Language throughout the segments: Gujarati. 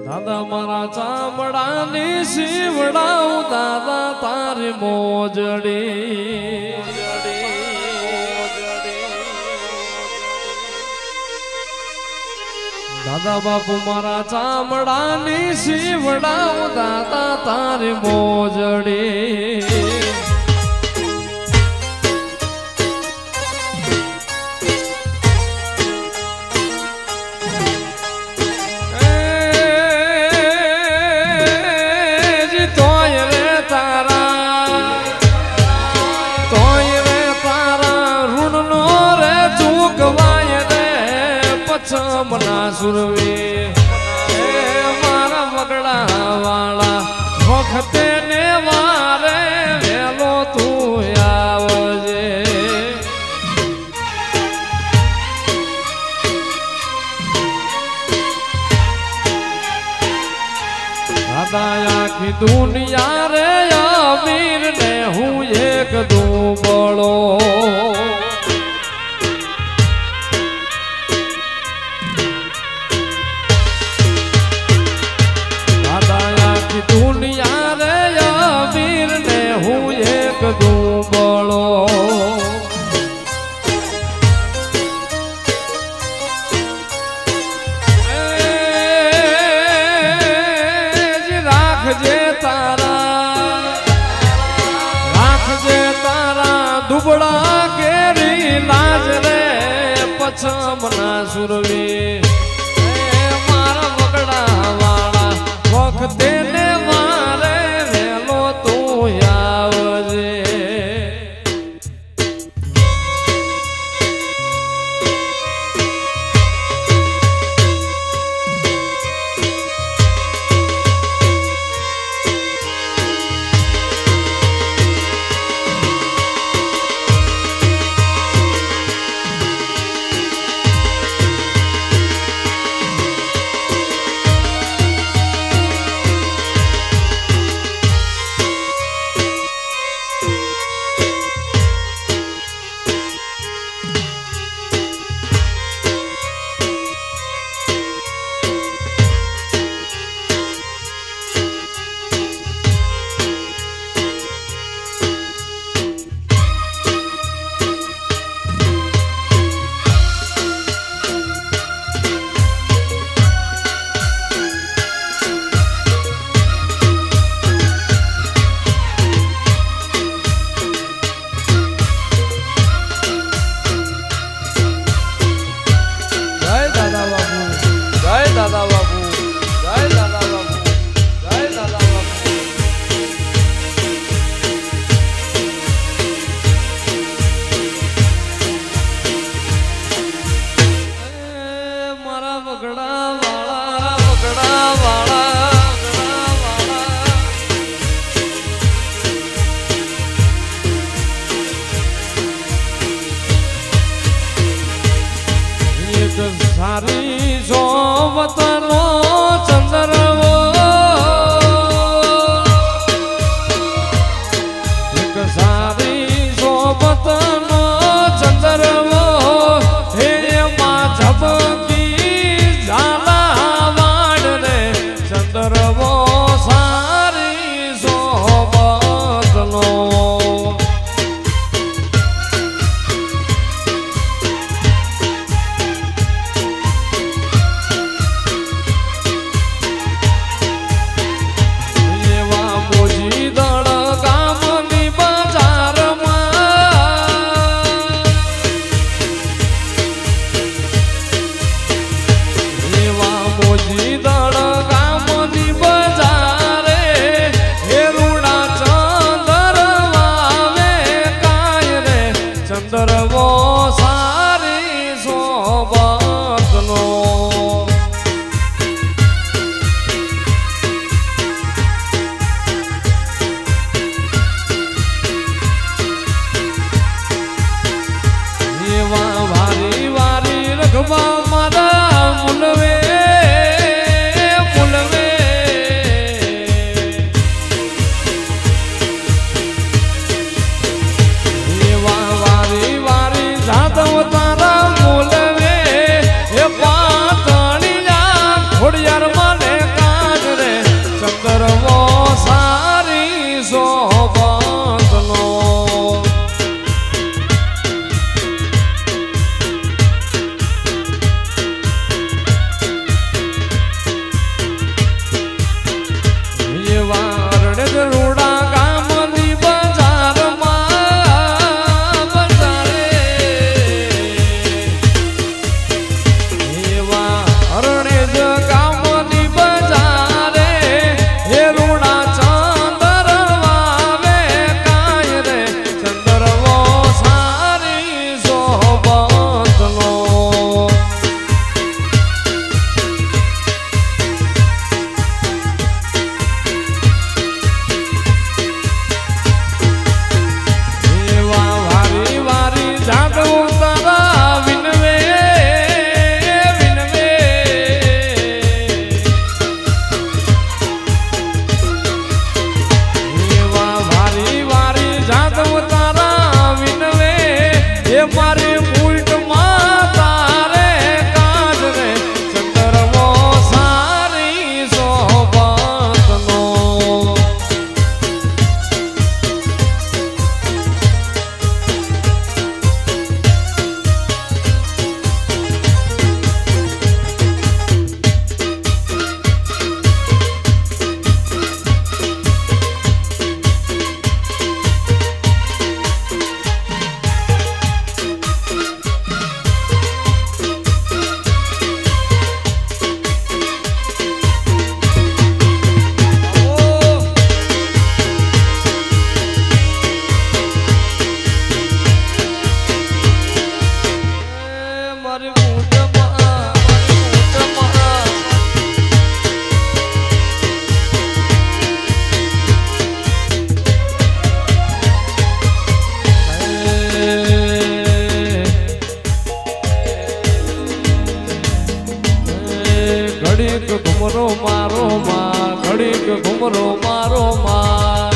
દાદા મારા ચામડાની શીવડાવું દાદા તારી મોજડી દાદા બાપુ મારા ચામડાની શીવડાવું દાદા તારી મોજડી મના સુરવી મારા વગડા વાળા વખતે ને વારે વેલો તું આવજે દાદા આખી દુનિયા રે અમીર ને હું એક દુબળો દુનિયા રે અમીર ને હું એક દુબળો રાખજે તારા દુબળા કેરી લાજ રે પછમના સુરવી મારા વગડા વાળા વખતે સારી સોવતનો ચંદ્રવો એક સારી સોવતનો ચંદ્રવો હે માં ઝબકી ઝાલા વાડ રે ચંદ્રવો સારી સોવતનો ઘુમરો મારો માં ઘડીક ઘુમરો મારો માં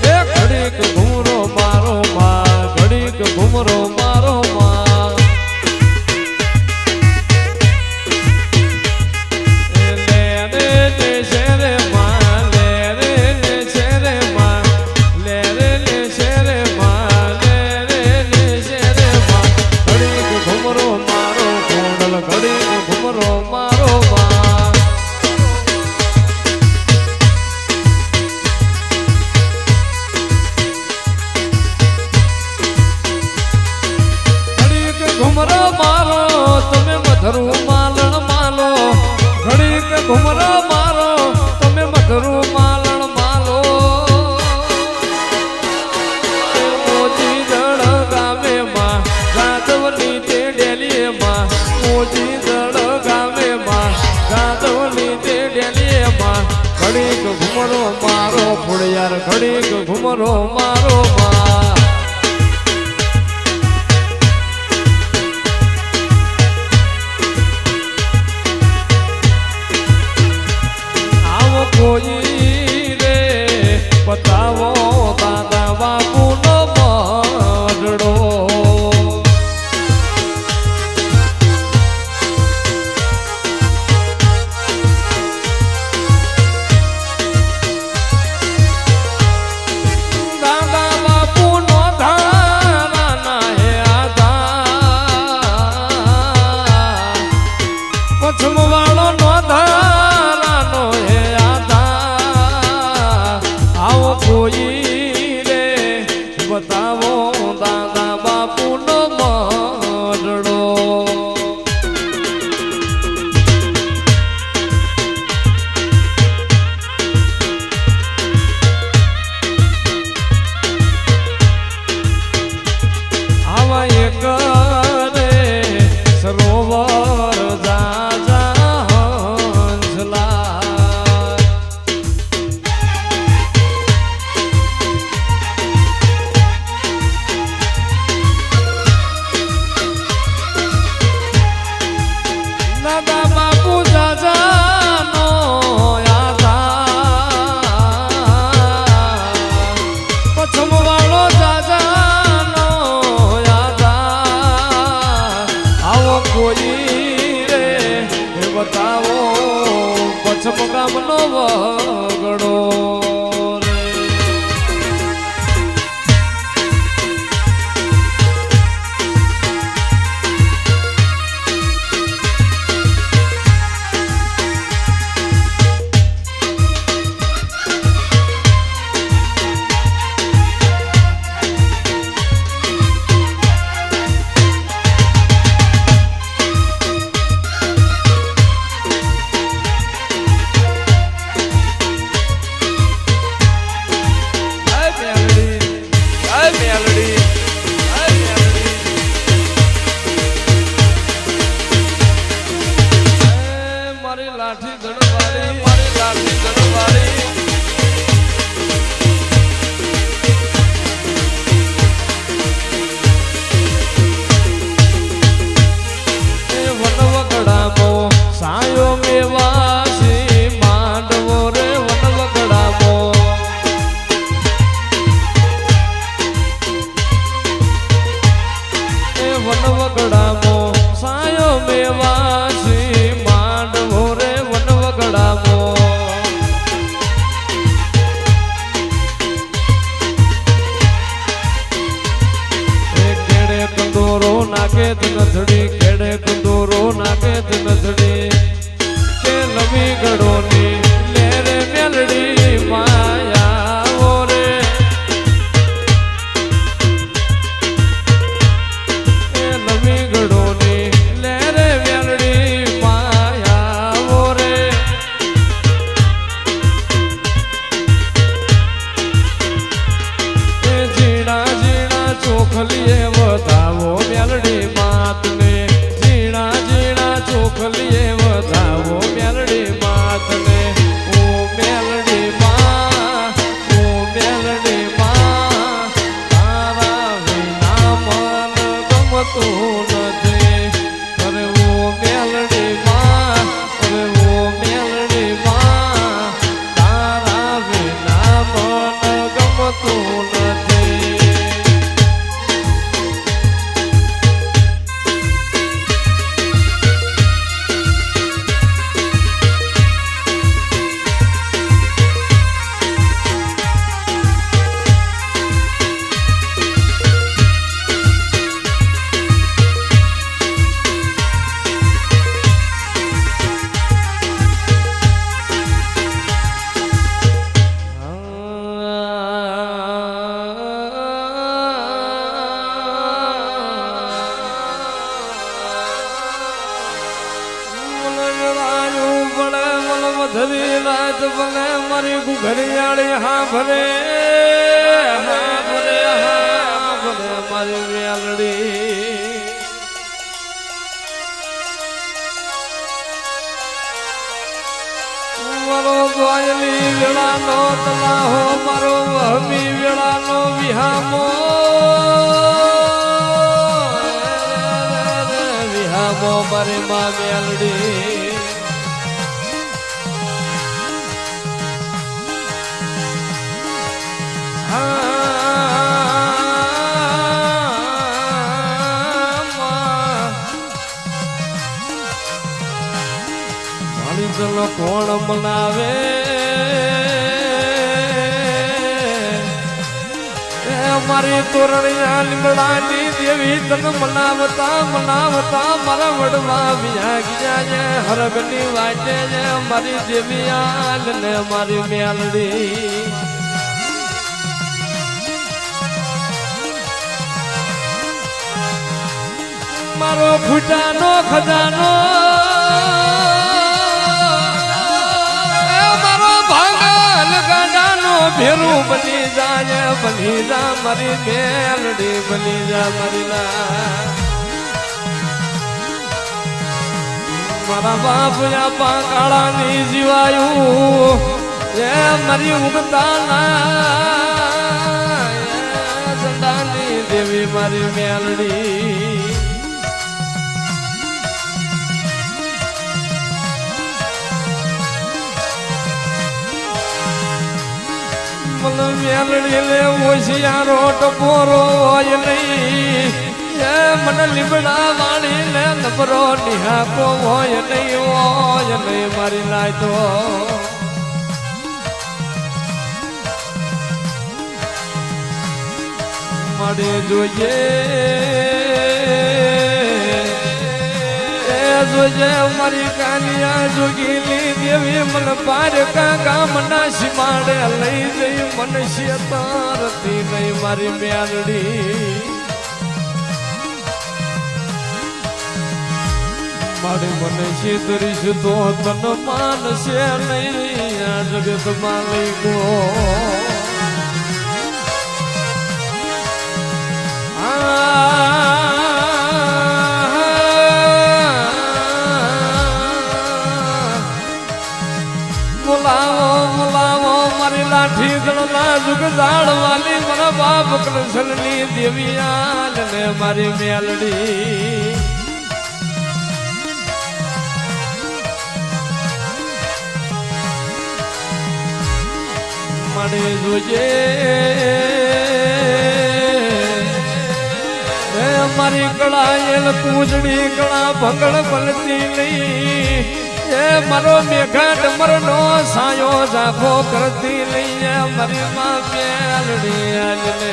એ ઘડીક ઘુમરો મારો માં ઘડીક ઘુમરો મારો માં લે રે લે શેરે માં લે રે લે શેરે માં લે રે લે શેરે માં લે રે લે શેરે માં ઘડીક ઘુમરો મારો ઘોડલ ઘડીક ઘુમરો મારો માં ઘડીક ઘુમરો મારો તમે મધરું માલણ માલો ઘડીક ઘુમરો મારો તમે મધરું માલણ માલો મોજી દળ ગામે માં ગાધવની તે ડેલીએ માં મોજી દળ ગામે માં ગાધવની તે ડેલીએ માં ઘડીક ઘુમરો મારો ફોડિયાર ઘડીક ઘુમરો મારો માં કોઈ રે બતાવો દાદા બાપુનો મરડો દાદા બાપુનો ધારાના હે આધાર પછમવાળો નો ધારાનો હે કોઈ રે બતાવો દાદા બાપુનો મરડો આવા એક રે સરોવર જાજા હંસલા દાદા બાપુ જાજાનો આધાર પછમવાળો જાજાનો આધાર આવો કોઈ રે બતાવો પછમ ગામનો વગડો લાઠી ધડવાળી મારી લાઠી ધડવાળી એ વનવગડામો સાયો મેવાસી માંડવો રે વનવગડામો એ વનવગડામો સાયો મેવાસી માંડવો રે વનવગડામો કેડે કંદોરો નાકે નથડી કેડે કંદોરો નાકે નથડી કે લવી ગડોની લે રે મેલડી માયા રે એ લવી ગડોની લે રે મેલડી ધરી રાત ભલે મારી ઘડિયાળી હા ભરે મારી વેલડી મારો ગોયલી વેળાનો તલાહો મારો વહમી વેળાનો વિહામો વિહામો મારી માં વેલડી ચલો કોણ મનાવે મારી તોરણિયા લીમડાની દેવી તન મનાવતા મનાવતા મારા વડવા વિયા ગયા હરગની વાટે મારી દેવી આલ ને મારી મેલડી મારો ફૂટાનો ખજાનો ભેરું બની જાય બની જા મારી મેલડી બની જા મારી મારા બાપ આપા કાળા ની જીવાયું એ મારી ઉગતા ના સંદાની દેવી મારી મેલડી મેલડી લે ઓશિયારો ટપોરો હોય નહીં એ મને લીમડા વાળી લે નબરો નિહાકો હોય નહીં મારી લાય તો મળે જોઈએ જોજે મારી કાલિયા જોગીલી દેવી મન પારકા ગામના સીમાડે લઈ જઈ મન શેતારતી નહીં મારી મેલડી મારી મને શેતરીશ તો તન માનશે નહીં આ જગત માલિકો લાઠી ગણના જુગ જાળવાની મારા બાપ કૃષ્ણની દેવી આલ ને મારી મેલડી મળે જોજે મારી કળાયેલ પૂજડી કળા ભંગળ બનતી નહીં એ મારો મેઘા ડમરનો સાયો જાખો કરતી લઈએ મારી માં મેલડી આજને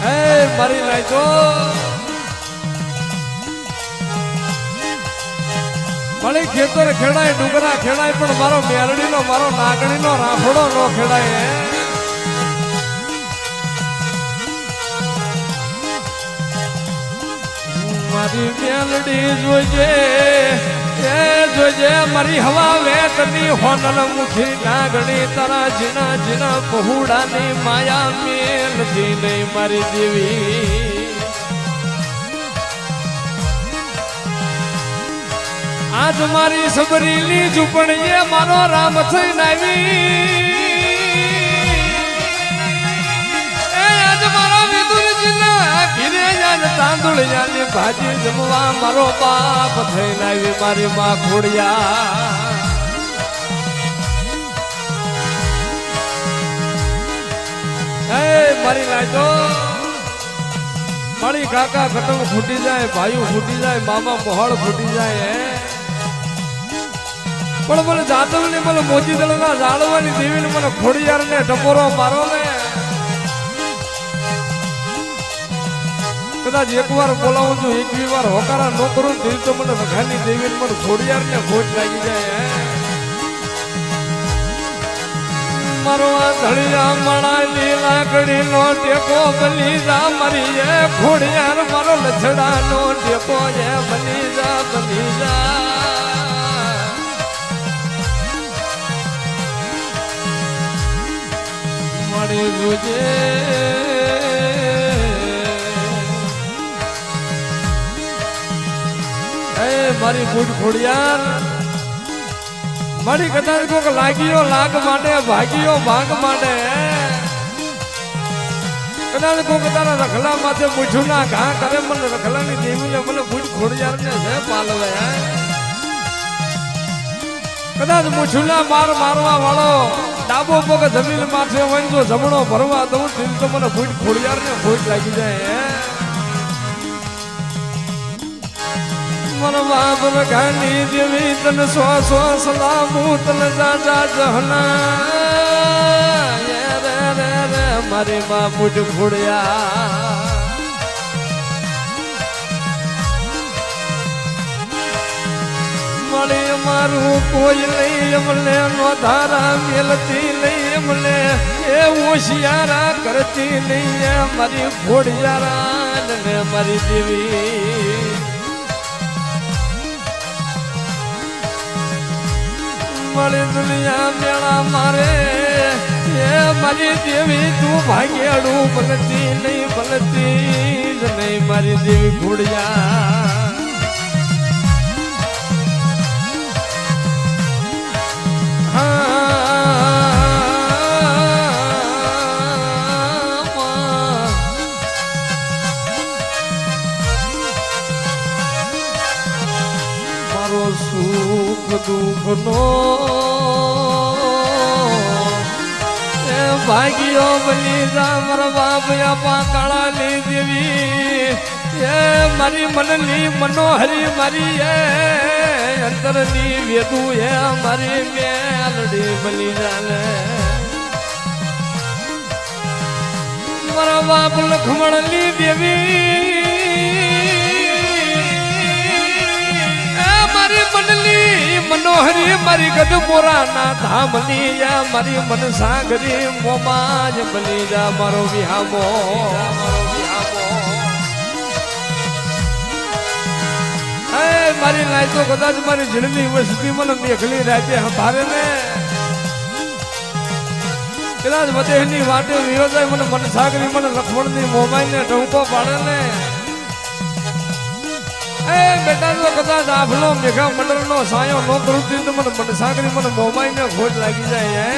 એ મારી લાઈ તો મારી ખેતર ખેડાય ડુંગરા ખેડાય પણ મારો મેલડીનો મારો નાગણીનો રાફડો નો ખેડાય મારી મેલડી જોજે એ જોજે મારી હવા વેતની હોનલ મુખી નાગણી તારા જીના જીના પહોળાની માયા મેલતી નહીં મારી દેવી આજ મારી સબરીની ઝૂંપણીએ મારો રામ થઈને આવી આજ મારા વિદુરજીના ઘીરે જાન તાંદુળ જાની ભાજી જમવા મારો બાપ થઈને આવી મારી માં ખોડિયા હે મારી લાજો મારી કાકા ખટમ ફૂટી જાય ભાઈઓ ફૂટી જાય બાબા મોહળ ફૂટી જાય પણ મને જાદવ ને મને મોજી દળના જાળવાની દેવી ને મને ખોડિયાર ને ટપોરો મારો ને કદાચ એકવાર બોલાવું છું 21 વાર હોકારા ન કરું તો મને વઘાની દેવી મને ખોડિયાર ને ખોટ લાગી જાય મરવા ધળિયા મળાલી લાકડી નો ટેકો બની જા મરી એ ખોડિયાર મારો લછડા નો ટેકો એ બની જા મળી જોજે મારી બુટ ખોડિયાર મારી કદાચ કોક લાગ્યો લાગ માટે ભાગ્યો ભાગ માટે કદાચ કોક તારા રખલા માથે મૂછું ના ઘા કરે મને રખલાની દેવીને મને બુટ ખોડિયાર ને છે પાલવે કદાચ મૂછું ના મારવા વાળો ડાબો પગ જમીન માથે હોય જો જમણો ભરવા દઉં દિલ તો મને બુટ ખોડિયાર ને ભૂટ લાગી જાય મર બાપ રખાની દેવી તન સો સલામુ તન જા જહના રે મારી માં બુટ ખોડિયા મળી મારું કોઈ નહીં અમને નો ધારા મેલતી નહીં અમને એ હોશિયારા કરતી નહીં મારી ખોડિયારા ને મારી દેવી મળી દુનિયા મેળા મારે એ મારી દેવી તું ભાગ્યાડું બનતી નહીં મારી દેવી ખોડિયા સુખ દુઃખ નો એ ભાગ્યો બની જા મારા બાપ આપા કાળાની દેવી એ મારી મનની મનોહરી મારી એ અંતરની વેદુ એ મારી મેલડી બની જાને મારા બાપ લખમણની દેવી મનોહરી મારી ગઢપુરા ના ધામની યા મારી મન સાગરી મોમાજ બની જા મારો વિહામો મારી લાય તો કદાચ મારી જીણની વસ્તી મને મેઘલી રાતે હંભારે ને કદાચ વધેની વાટે વિરોધાય મને મન સાગરી મને લખમણની મોમાઈ ને ડંકો પાડે ને બેટા તો કદાચ આભલો મેઘા મંડળ નો સાયો નો કરું તો મને મનસાગરી મને મોબાઈલ ને ખોટ લાગી જાય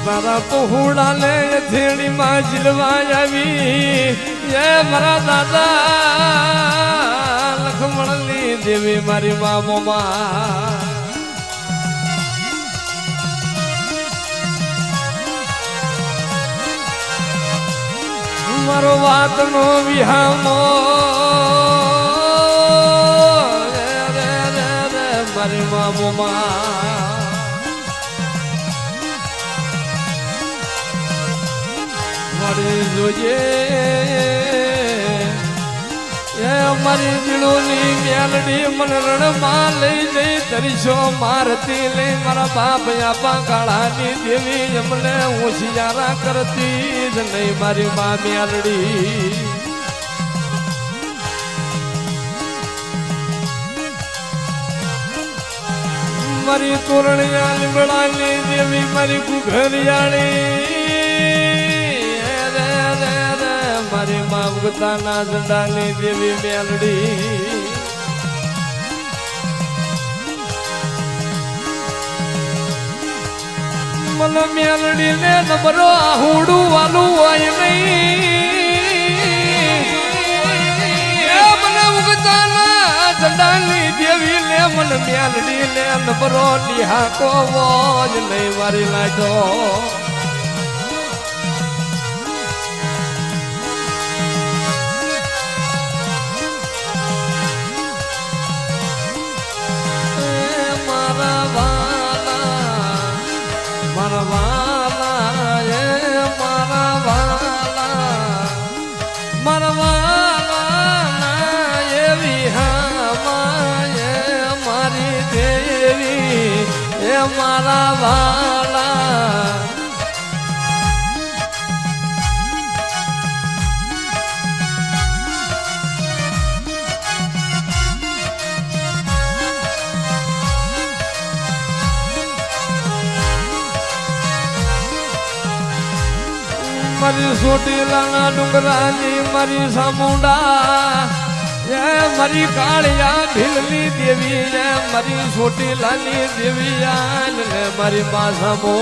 મારા પહોળા લે થેડી માં જીલવા આવી એ મારા દાદા લખમણની દેવી મારી મામોમાં મારો વાત નો વિહામો મારી મામોમાં મળી જોઈએ એ મારી જીણોની મેલડી મન રણમાં લઈ જઈ તરીશો મારતી લઈ મારા બાપ આપા કાળાની દેવી અમને હોશિયારા કરતી જ નહીં મારી મા મેલડી મારી તોરણિયા લીમડાની દેવી મારી ઘુઘરિયાળી મારી મા ઉગતાના ઝંડાની દેવી મેલડી મન મેલડી ને નબરો આહુડું વાલું હોય નહીં મને ઉગતાના ઝંડાની દેવી ને મન મેલડી ને નબરો નિહાકો જ નહીં મારી લાજો મારા વાલા મારી સોટીલાના ડુંગરાની મારી સામુંડા એ મારી કાળિયા ભીલની દેવી એ મારી સોટીલાની દેવી ને મારી માસમો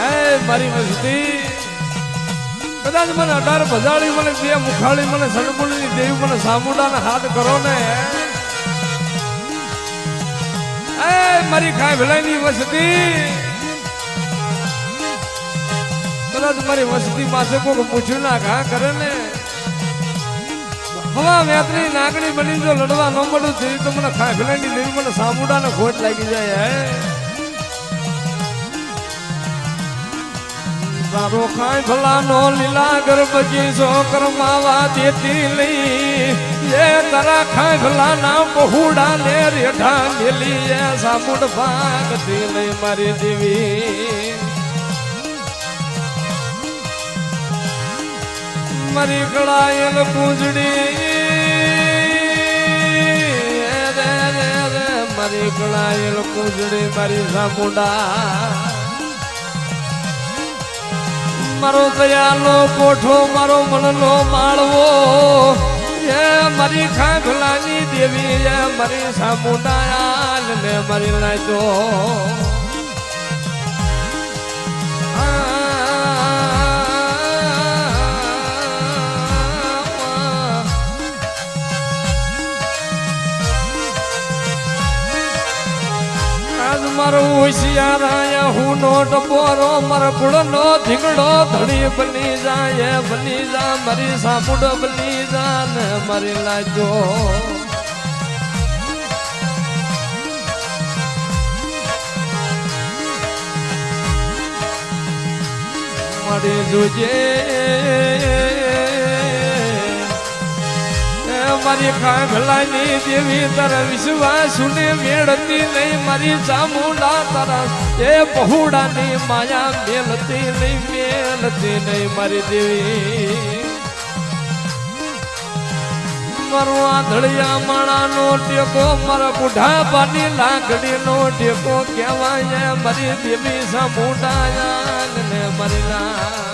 એ મારી મસ્તી કદાચ મને 18 ભજાળી મને બે મુખાળી મને સણબુલની દેવી મને સામુંડાના હાથ કરો ને મારી ખાય ભલાઈની વસતી કદાચ મારી વસતી પાસે કોઈ પૂછ્યું ના ઘા કરે ને હવા વેતની નાગણી બની જો લડવા ન મળું થઈ તો મને ખાય ભલાઈની દેવી મને સામુડાને ખોટ લાગી જાય તારો ખાય ભલાનો લીલા ગર્ભજી છોકર માવા દેતી લઈ એ તારા ખાય ભલાના બહુડા ને રેઢા મેલી એ સામુડ ભાગતી લઈ મારી દેવી મારી ગળાયેલ પૂંજડી મારી ગળાયેલ પૂંજડી મારી સામુડા મારો દયાનો કોઠો મારો મનનો માળવો એ મારી ખાખલાની દેવી એ મારી સામુંડાયાલ ને મારી લાજો મારો હોશિયારાયા હું નો ટપોરો મારો કુળનો ધીંગડો ધડી બની જાય બની જા મારી સાપુડ બની જા ને મારી લાજો મારી જોજે મારી ખાય ભલાની દેવી તારા વિશ્વાસ ને મેળતી નહીં મારી ચામુંડા તારા એ બહુડાની માયા મેલતી નહીં મારી દેવી મારો આંધળિયા માણાનો ટેકો મારા બુઢાપાની લાકડીનો ટેકો કહેવાય મારી દેવી ચામુંડા ને મારી લા